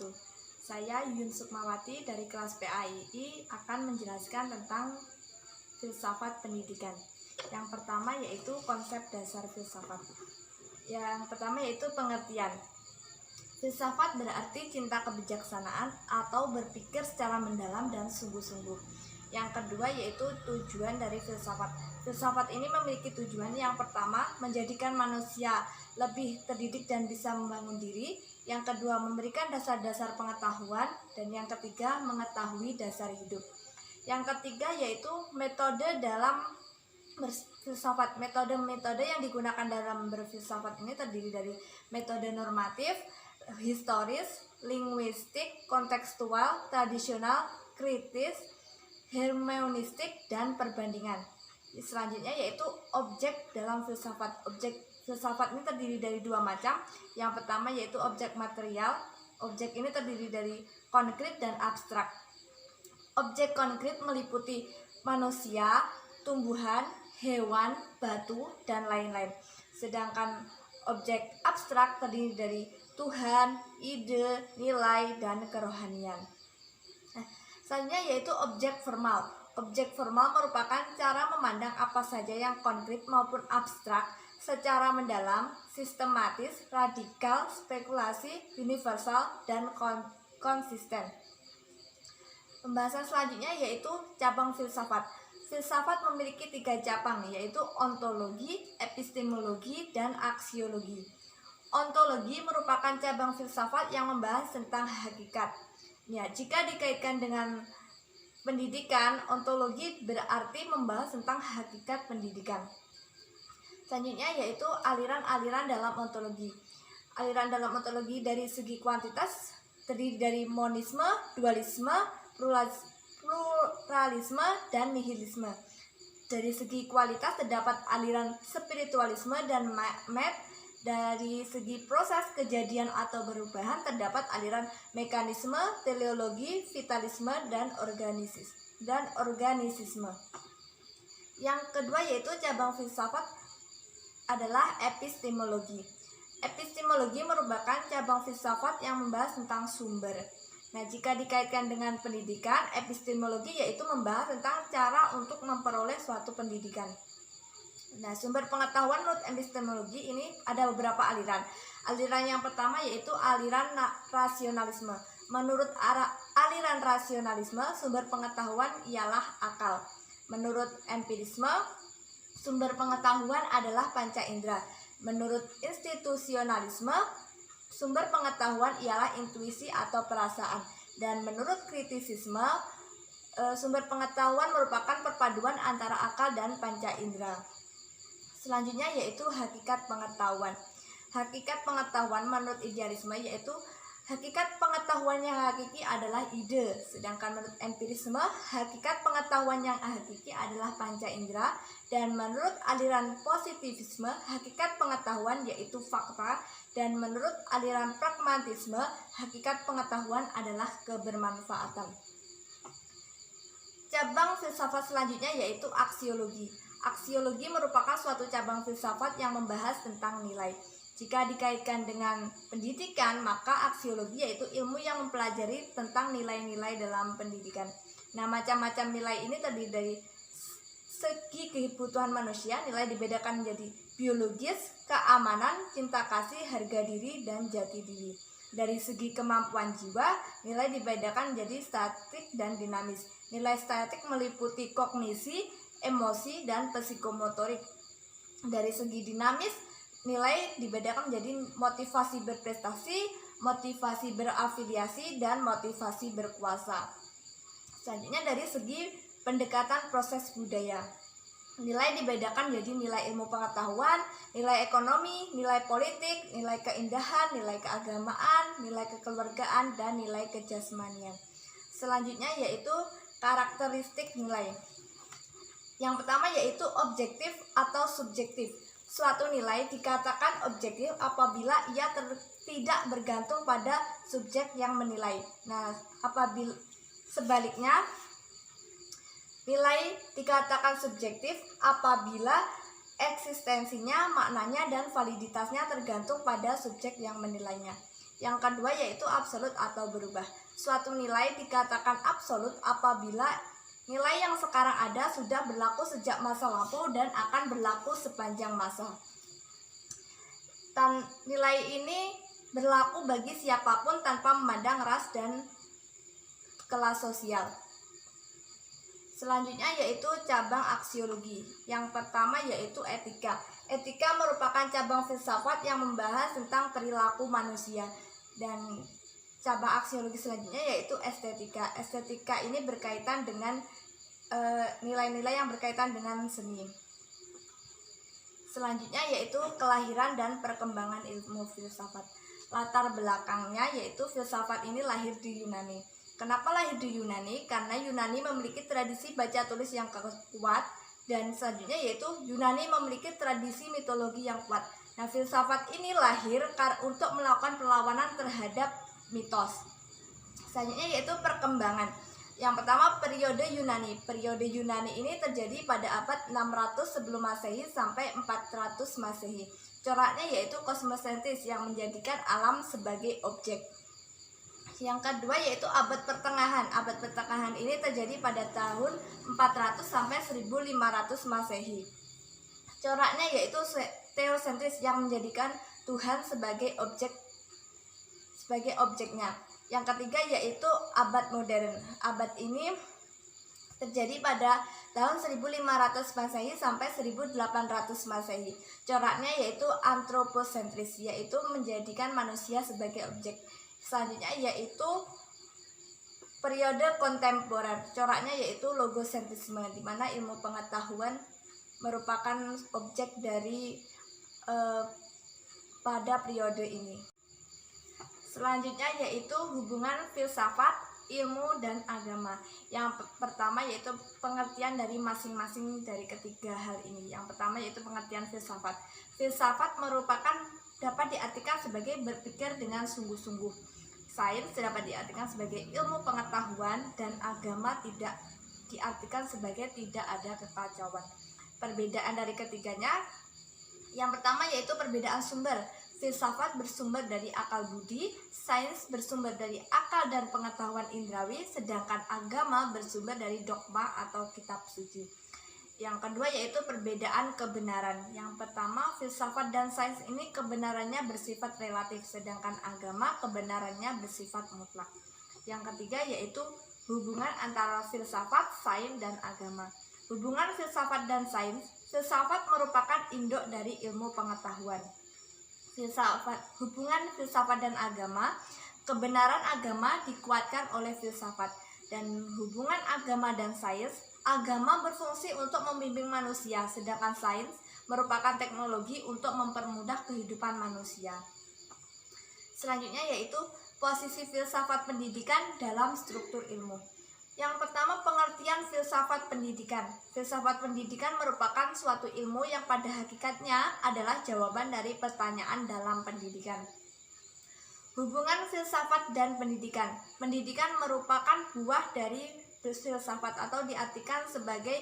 wabarakatuh. Saya Yun Sukmawati dari kelas PAII akan menjelaskan tentang filsafat pendidikan. Yang pertama yaitu konsep dasar filsafat. Yang pertama yaitu pengertian. Filsafat berarti cinta kebijaksanaan atau berpikir secara mendalam dan sungguh-sungguh. Yang kedua yaitu tujuan dari filsafat. Filsafat ini memiliki tujuan. Yang pertama, menjadikan manusia lebih terdidik dan bisa membangun diri. Yang kedua, memberikan dasar-dasar pengetahuan. Dan yang ketiga, mengetahui dasar hidup. Yang ketiga yaitu metode dalam berfilsafat. Metode-metode yang digunakan dalam berfilsafat ini terdiri dari metode normatif, historis, linguistik, kontekstual, tradisional, kritis, hermeneutik, dan perbandingan. Selanjutnya yaitu objek dalam filsafat. Objek filsafat ini terdiri dari dua macam. Yang pertama yaitu objek material. Objek ini terdiri dari konkret dan abstrak. Objek konkret meliputi manusia, tumbuhan, hewan, batu, dan lain-lain. Sedangkan objek abstrak terdiri dari Tuhan, ide, nilai, dan kerohanian. Selanjutnya yaitu objek formal. Objek formal merupakan cara memandang apa saja yang konkret maupun abstrak secara mendalam, sistematis, radikal, spekulasi, universal, dan konsisten. Pembahasan selanjutnya yaitu cabang filsafat. Filsafat memiliki 3 cabang, yaitu ontologi, epistemologi, dan aksiologi. Ontologi merupakan cabang filsafat yang membahas tentang hakikat. Ya, jika dikaitkan dengan pendidikan, ontologi berarti membahas tentang hakikat pendidikan. Selanjutnya yaitu aliran-aliran dalam ontologi. Aliran dalam ontologi dari segi kuantitas terdiri dari monisme, dualisme, pluralisme, dan nihilisme. Dari segi kualitas terdapat aliran spiritualisme dan met. Dari segi proses kejadian atau perubahan terdapat aliran mekanisme, teleologi, vitalisme, dan organisisme. Yang kedua yaitu cabang filsafat adalah epistemologi. Epistemologi merupakan cabang filsafat yang membahas tentang sumber. Nah, jika dikaitkan dengan pendidikan, epistemologi yaitu membahas tentang cara untuk memperoleh suatu pendidikan. Nah, sumber pengetahuan menurut epistemologi ini ada beberapa aliran. Aliran yang pertama yaitu aliran rasionalisme. Menurut aliran rasionalisme, sumber pengetahuan ialah akal. Menurut empirisme, sumber pengetahuan adalah panca indera. Menurut institusionalisme, sumber pengetahuan ialah intuisi atau perasaan. Dan menurut kritisisme, sumber pengetahuan merupakan perpaduan antara akal dan panca indera. Selanjutnya yaitu hakikat pengetahuan. Hakikat pengetahuan menurut idealisme yaitu hakikat pengetahuan yang hakiki adalah ide. Sedangkan menurut empirisme, hakikat pengetahuan yang hakiki adalah panca indera. Dan menurut aliran positivisme, hakikat pengetahuan yaitu fakta. Dan menurut aliran pragmatisme, hakikat pengetahuan adalah kebermanfaatan. Cabang filsafat selanjutnya yaitu aksiologi. Aksiologi merupakan suatu cabang filsafat yang membahas tentang nilai. Jika dikaitkan dengan pendidikan, maka aksiologi yaitu ilmu yang mempelajari tentang nilai-nilai dalam pendidikan. Nah, macam-macam nilai ini terdiri dari segi kebutuhan manusia. Nilai dibedakan menjadi biologis, keamanan, cinta kasih, harga diri, dan jati diri. Dari segi kemampuan jiwa, nilai dibedakan menjadi statik dan dinamis. Nilai statik meliputi kognisi, emosi, dan psikomotorik. Dari segi dinamis, nilai dibedakan menjadi motivasi berprestasi, motivasi berafiliasi, dan motivasi berkuasa. Selanjutnya dari segi pendekatan proses budaya. Nilai dibedakan menjadi nilai ilmu pengetahuan, nilai ekonomi, nilai politik, nilai keindahan, nilai keagamaan, nilai kekeluargaan, dan nilai kejasmanian. Selanjutnya yaitu karakteristik nilai. Yang pertama yaitu objektif atau subjektif. Suatu nilai dikatakan objektif apabila ia tidak bergantung pada subjek yang menilai. Nah, apabila sebaliknya, nilai dikatakan subjektif apabila eksistensinya, maknanya, dan validitasnya tergantung pada subjek yang menilainya. Yang kedua yaitu absolut atau berubah. Suatu nilai dikatakan absolut apabila nilai yang sekarang ada sudah berlaku sejak masa lampau dan akan berlaku sepanjang masa. Nilai ini berlaku bagi siapapun tanpa memandang ras dan kelas sosial. Selanjutnya yaitu cabang aksiologi. Yang pertama yaitu etika. Etika merupakan cabang filsafat yang membahas tentang perilaku manusia. Dan cabang aksiologi selanjutnya yaitu estetika. Estetika ini berkaitan dengan nilai-nilai yang berkaitan dengan seni. Selanjutnya yaitu kelahiran dan perkembangan ilmu filsafat. Latar belakangnya yaitu filsafat ini lahir di Yunani. Kenapa lahir di Yunani? Karena Yunani memiliki tradisi baca tulis yang kuat, dan selanjutnya yaitu Yunani memiliki tradisi mitologi yang kuat. Nah, filsafat ini lahir untuk melakukan perlawanan terhadap mitos. Selanjutnya yaitu perkembangan. Yang pertama periode Yunani. Periode Yunani ini terjadi pada abad 600 sebelum Masehi sampai 400 Masehi. Coraknya yaitu kosmosentris yang menjadikan alam sebagai objek. Yang kedua yaitu abad pertengahan. Abad pertengahan ini terjadi pada tahun 400 sampai 1500 Masehi. Coraknya yaitu teosentris yang menjadikan Tuhan sebagai objeknya. Yang ketiga yaitu abad modern. Abad ini terjadi pada tahun 1500 Masehi sampai 1800 Masehi. Coraknya yaitu antroposentris, yaitu menjadikan manusia sebagai objek. Selanjutnya yaitu periode kontemporer. Coraknya yaitu logosentrisme, di mana ilmu pengetahuan merupakan objek dari pada periode ini. Selanjutnya yaitu hubungan filsafat, ilmu, dan agama. Yang pertama yaitu pengertian dari masing-masing dari ketiga hal ini. Yang pertama yaitu pengertian filsafat. Filsafat merupakan dapat diartikan sebagai berpikir dengan sungguh-sungguh. Sains dapat diartikan sebagai ilmu pengetahuan, dan agama tidak diartikan sebagai tidak ada kekacauan. Perbedaan dari ketiganya, yang pertama yaitu perbedaan sumber. Filsafat bersumber dari akal budi, sains bersumber dari akal dan pengetahuan indrawi, sedangkan agama bersumber dari dogma atau kitab suci. Yang kedua yaitu perbedaan kebenaran. Yang pertama, filsafat dan sains ini kebenarannya bersifat relatif, sedangkan agama kebenarannya bersifat mutlak. Yang ketiga yaitu hubungan antara filsafat, sains, dan agama. Hubungan filsafat dan sains. Filsafat merupakan induk dari ilmu pengetahuan. Hubungan filsafat dan agama, kebenaran agama dikuatkan oleh filsafat. Dan hubungan agama dan sains, agama berfungsi untuk membimbing manusia, sedangkan sains merupakan teknologi untuk mempermudah kehidupan manusia. Selanjutnya yaitu posisi filsafat pendidikan dalam struktur ilmu. Yang pertama, pengertian filsafat pendidikan. Filsafat pendidikan merupakan suatu ilmu yang pada hakikatnya adalah jawaban dari pertanyaan dalam pendidikan. Hubungan filsafat dan pendidikan. Pendidikan merupakan buah dari filsafat atau diartikan sebagai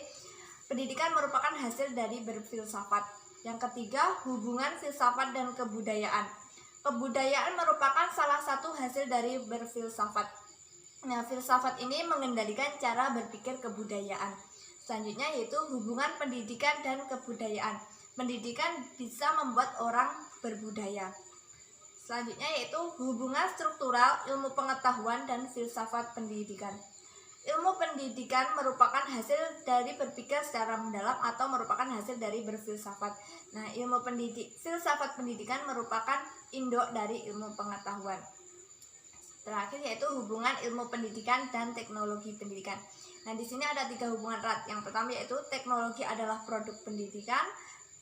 pendidikan merupakan hasil dari berfilsafat. Yang ketiga, hubungan filsafat dan kebudayaan. Kebudayaan merupakan salah satu hasil dari berfilsafat. Nah, filsafat ini mengendalikan cara berpikir kebudayaan. Selanjutnya yaitu hubungan pendidikan dan kebudayaan. Pendidikan bisa membuat orang berbudaya. Selanjutnya yaitu hubungan struktural ilmu pengetahuan dan filsafat pendidikan. Ilmu pendidikan merupakan hasil dari berpikir secara mendalam atau merupakan hasil dari berfilsafat. Nah, filsafat pendidikan merupakan induk dari ilmu pengetahuan. Terakhir yaitu hubungan ilmu pendidikan dan teknologi pendidikan. Nah, di sini ada 3 hubungan erat. Yang pertama yaitu teknologi adalah produk pendidikan,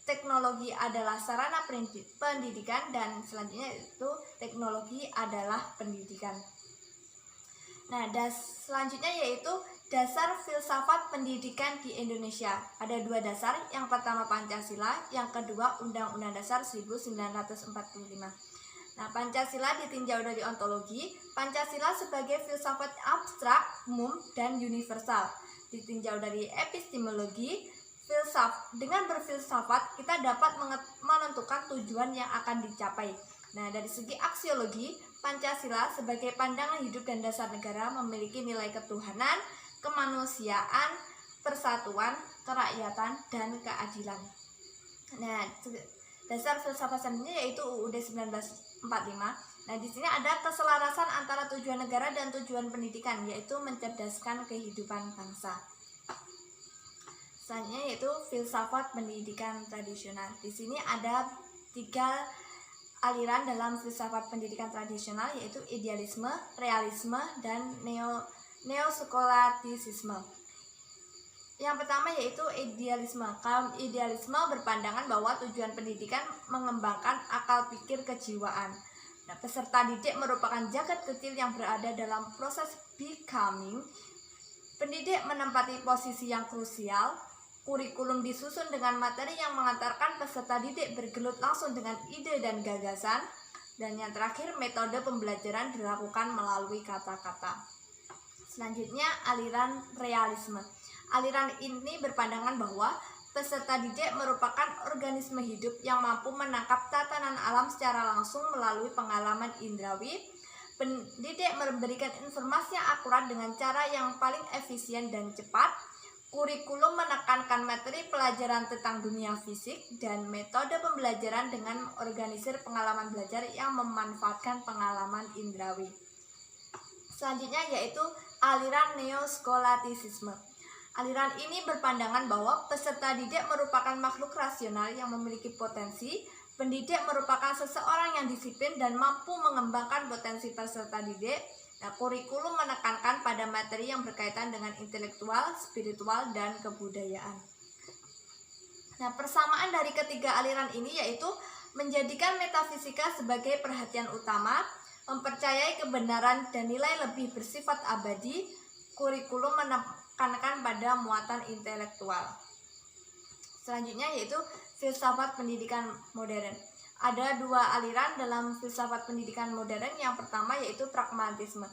teknologi adalah sarana pendidikan, dan selanjutnya yaitu teknologi adalah pendidikan. Nah, selanjutnya yaitu dasar filsafat pendidikan di Indonesia. Ada 2 dasar, yang pertama Pancasila, yang kedua Undang-Undang Dasar 1945. Nah, Pancasila ditinjau dari ontologi. Pancasila sebagai filsafat abstrak, umum, dan universal. Ditinjau dari epistemologi. Dengan berfilsafat kita dapat menentukan tujuan yang akan dicapai. Nah, dari segi aksiologi, Pancasila sebagai pandangan hidup dan dasar negara memiliki nilai ketuhanan, kemanusiaan, persatuan, kerakyatan, dan keadilan. Nah, dasar filsafat selanjutnya yaitu UUD 1945. Nah, di sini ada keselarasan antara tujuan negara dan tujuan pendidikan, yaitu mencerdaskan kehidupan bangsa. Selanjutnya yaitu filsafat pendidikan tradisional. Di sini ada 3 aliran dalam filsafat pendidikan tradisional, yaitu idealisme, realisme, dan neoskolatisisme. Yang pertama yaitu idealisme. Kaum idealisme berpandangan bahwa tujuan pendidikan mengembangkan akal pikir kejiwaan. Nah, peserta didik merupakan jagat kecil yang berada dalam proses becoming. Pendidik menempati posisi yang krusial. Kurikulum disusun dengan materi yang mengantarkan peserta didik bergelut langsung dengan ide dan gagasan. Dan yang terakhir, metode pembelajaran dilakukan melalui kata-kata. Selanjutnya, aliran realisme. Aliran ini berpandangan bahwa peserta didik merupakan organisme hidup yang mampu menangkap tatanan alam secara langsung melalui pengalaman indrawi. Pendidik memberikan informasi yang akurat dengan cara yang paling efisien dan cepat. Kurikulum menekankan materi pelajaran tentang dunia fisik dan metode pembelajaran dengan organisir pengalaman belajar yang memanfaatkan pengalaman indrawi. Selanjutnya yaitu aliran neoskolatisisme. Aliran ini berpandangan bahwa peserta didik merupakan makhluk rasional yang memiliki potensi. Pendidik merupakan seseorang yang disiplin dan mampu mengembangkan potensi peserta didik. Nah, kurikulum menekankan pada materi yang berkaitan dengan intelektual, spiritual, dan kebudayaan. Nah, persamaan dari ketiga aliran ini yaitu menjadikan metafisika sebagai perhatian utama, mempercayai kebenaran dan nilai lebih bersifat abadi. Kurikulum menekankan pada muatan intelektual. Selanjutnya yaitu filsafat pendidikan modern. Ada 2 aliran dalam filsafat pendidikan modern. Yang pertama yaitu pragmatisme.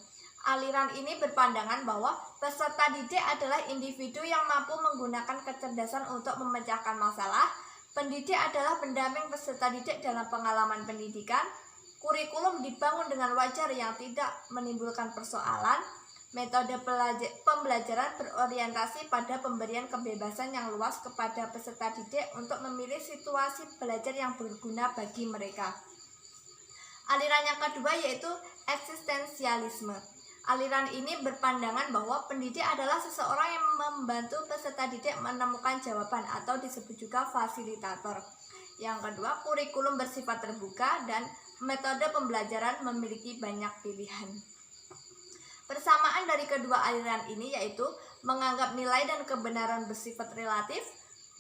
Aliran ini berpandangan bahwa peserta didik adalah individu yang mampu menggunakan kecerdasan untuk memecahkan masalah. Pendidik adalah pendamping peserta didik dalam pengalaman pendidikan. Kurikulum dibangun dengan wajar yang tidak menimbulkan persoalan. Metode pembelajaran berorientasi pada pemberian kebebasan yang luas kepada peserta didik untuk memilih situasi belajar yang berguna bagi mereka. Aliran yang kedua yaitu eksistensialisme. Aliran ini berpandangan bahwa pendidik adalah seseorang yang membantu peserta didik menemukan jawaban atau disebut juga fasilitator. Yang kedua, kurikulum bersifat terbuka dan metode pembelajaran memiliki banyak pilihan. Persamaan dari kedua aliran ini yaitu menganggap nilai dan kebenaran bersifat relatif,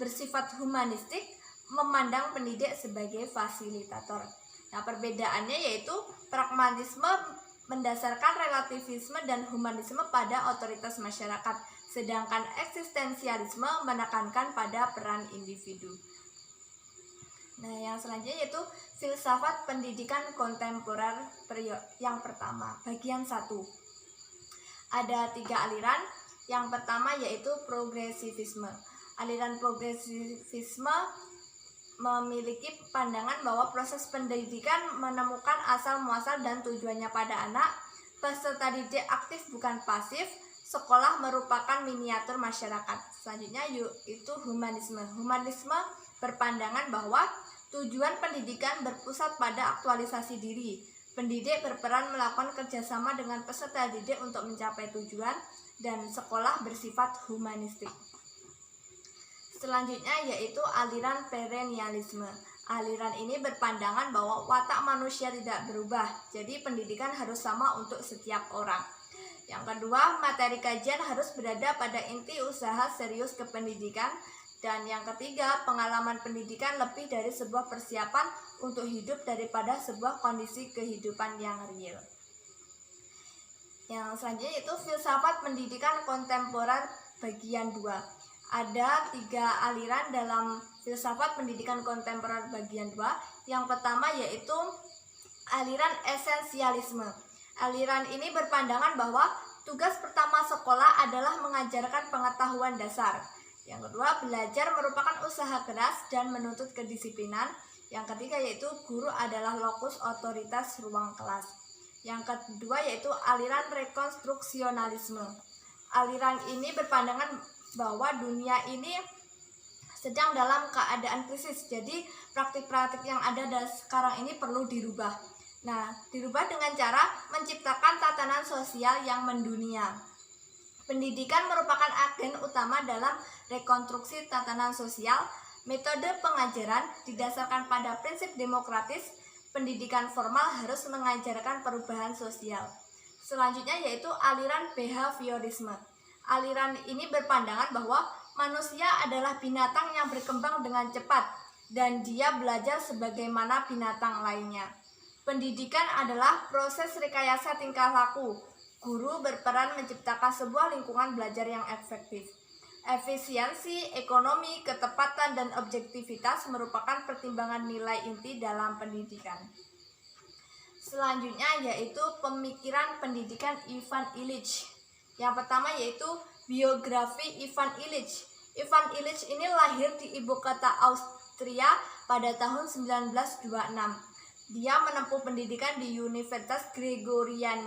bersifat humanistik, memandang pendidik sebagai fasilitator. Nah, perbedaannya yaitu pragmatisme mendasarkan relativisme dan humanisme pada otoritas masyarakat, sedangkan eksistensialisme menekankan pada peran individu. Nah, yang selanjutnya yaitu filsafat pendidikan kontemporer yang pertama, bagian 1. Ada 3 aliran. Yang pertama yaitu progresivisme. Aliran progresivisme memiliki pandangan bahwa proses pendidikan menemukan asal muasal dan tujuannya pada anak. Peserta didik aktif bukan pasif. Sekolah merupakan miniatur masyarakat. Selanjutnya yaitu humanisme. Humanisme berpandangan bahwa tujuan pendidikan berpusat pada aktualisasi diri. Pendidik berperan melakukan kerjasama dengan peserta didik untuk mencapai tujuan, dan sekolah bersifat humanistik. Selanjutnya yaitu aliran perennialisme. Aliran ini berpandangan bahwa watak manusia tidak berubah, jadi pendidikan harus sama untuk setiap orang. Yang kedua, materi kajian harus berada pada inti usaha serius kependidikan. Dan yang ketiga, pengalaman pendidikan lebih dari sebuah persiapan untuk hidup daripada sebuah kondisi kehidupan yang real. Yang selanjutnya itu filsafat pendidikan kontemporer bagian 2. Ada 3 aliran dalam filsafat pendidikan kontemporer bagian 2. Yang pertama yaitu aliran esensialisme. Aliran ini berpandangan bahwa tugas pertama sekolah adalah mengajarkan pengetahuan dasar. Yang kedua, belajar merupakan usaha keras dan menuntut kedisiplinan. Yang ketiga yaitu guru adalah lokus otoritas ruang kelas. Yang kedua yaitu aliran rekonstruksionalisme. Aliran ini berpandangan bahwa dunia ini sedang dalam keadaan krisis. Jadi praktik-praktik yang ada sekarang ini perlu dirubah. Nah, dirubah dengan cara menciptakan tatanan sosial yang mendunia. Pendidikan merupakan agen utama dalam rekonstruksi tatanan sosial. Metode pengajaran didasarkan pada prinsip demokratis. Pendidikan formal harus mengajarkan perubahan sosial. Selanjutnya yaitu aliran behaviorisme. Aliran ini berpandangan bahwa manusia adalah binatang yang berkembang dengan cepat dan dia belajar sebagaimana binatang lainnya. Pendidikan adalah proses rekayasa tingkah laku. Guru berperan menciptakan sebuah lingkungan belajar yang efektif. Efisiensi, ekonomi, ketepatan, dan objektivitas merupakan pertimbangan nilai inti dalam pendidikan. Selanjutnya yaitu pemikiran pendidikan Ivan Illich. Yang pertama yaitu biografi Ivan Illich. Ivan Illich ini lahir di ibu kota Austria pada tahun 1926. Dia menempuh pendidikan di Universitas Gregoriana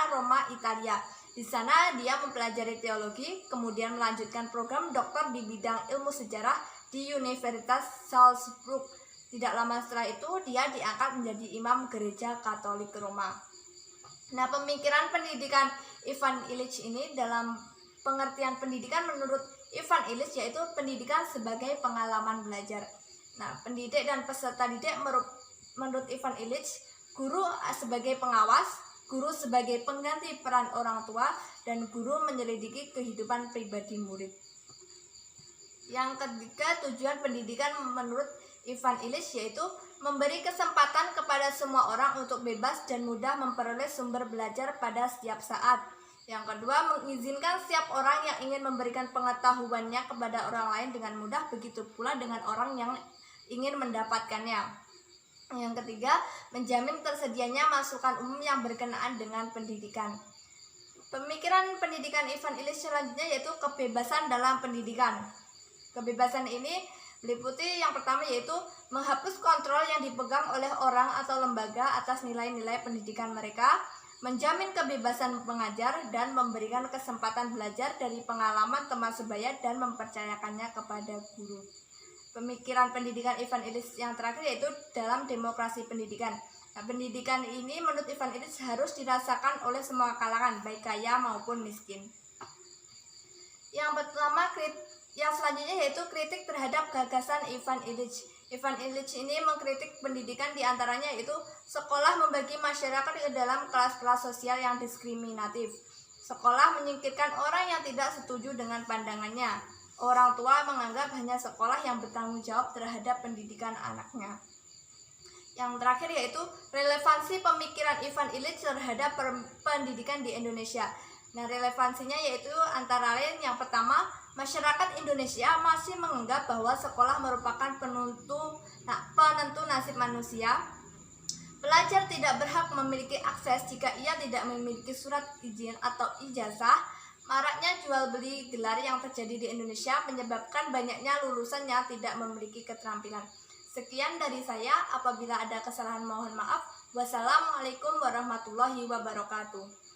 Roma, Italia. Di sana dia mempelajari teologi, kemudian melanjutkan program doktor di bidang ilmu sejarah di Universitas Salzburg. Tidak lama setelah itu dia diangkat menjadi imam gereja Katolik Roma. Nah, pemikiran pendidikan Ivan Illich ini dalam pengertian pendidikan menurut Ivan Illich yaitu pendidikan sebagai pengalaman belajar. Nah, pendidik dan peserta didik menurut Ivan Illich, guru sebagai pengawas, guru sebagai pengganti peran orang tua, dan guru menyelidiki kehidupan pribadi murid. Yang ketiga, tujuan pendidikan menurut Ivan Illich yaitu memberi kesempatan kepada semua orang untuk bebas dan mudah memperoleh sumber belajar pada setiap saat. Yang kedua, mengizinkan setiap orang yang ingin memberikan pengetahuannya kepada orang lain dengan mudah, begitu pula dengan orang yang ingin mendapatkannya. Yang ketiga, menjamin tersedianya masukan umum yang berkenaan dengan pendidikan. Pemikiran pendidikan Ivan Illich selanjutnya yaitu kebebasan dalam pendidikan. Kebebasan ini meliputi yang pertama yaitu menghapus kontrol yang dipegang oleh orang atau lembaga atas nilai-nilai pendidikan mereka, menjamin kebebasan mengajar, dan memberikan kesempatan belajar dari pengalaman teman sebaya dan mempercayakannya kepada guru. Pemikiran pendidikan Ivan Illich yang terakhir yaitu dalam demokrasi pendidikan. Nah, pendidikan ini menurut Ivan Illich harus dirasakan oleh semua kalangan, baik kaya maupun miskin. Yang selanjutnya yaitu kritik terhadap gagasan Ivan Illich. Ivan Illich ini mengkritik pendidikan diantaranya yaitu sekolah membagi masyarakat ke dalam kelas-kelas sosial yang diskriminatif. Sekolah menyingkirkan orang yang tidak setuju dengan pandangannya. Orang tua menganggap hanya sekolah yang bertanggung jawab terhadap pendidikan anaknya. Yang terakhir yaitu relevansi pemikiran Ivan Illich terhadap pendidikan di Indonesia. Nah, relevansinya yaitu antara lain yang pertama, masyarakat Indonesia masih menganggap bahwa sekolah merupakan penentu nasib manusia. Pelajar tidak berhak memiliki akses jika ia tidak memiliki surat izin atau ijazah. Maraknya jual beli gelar yang terjadi di Indonesia menyebabkan banyaknya lulusan yang tidak memiliki keterampilan. Sekian dari saya, apabila ada kesalahan mohon maaf. Wassalamualaikum warahmatullahi wabarakatuh.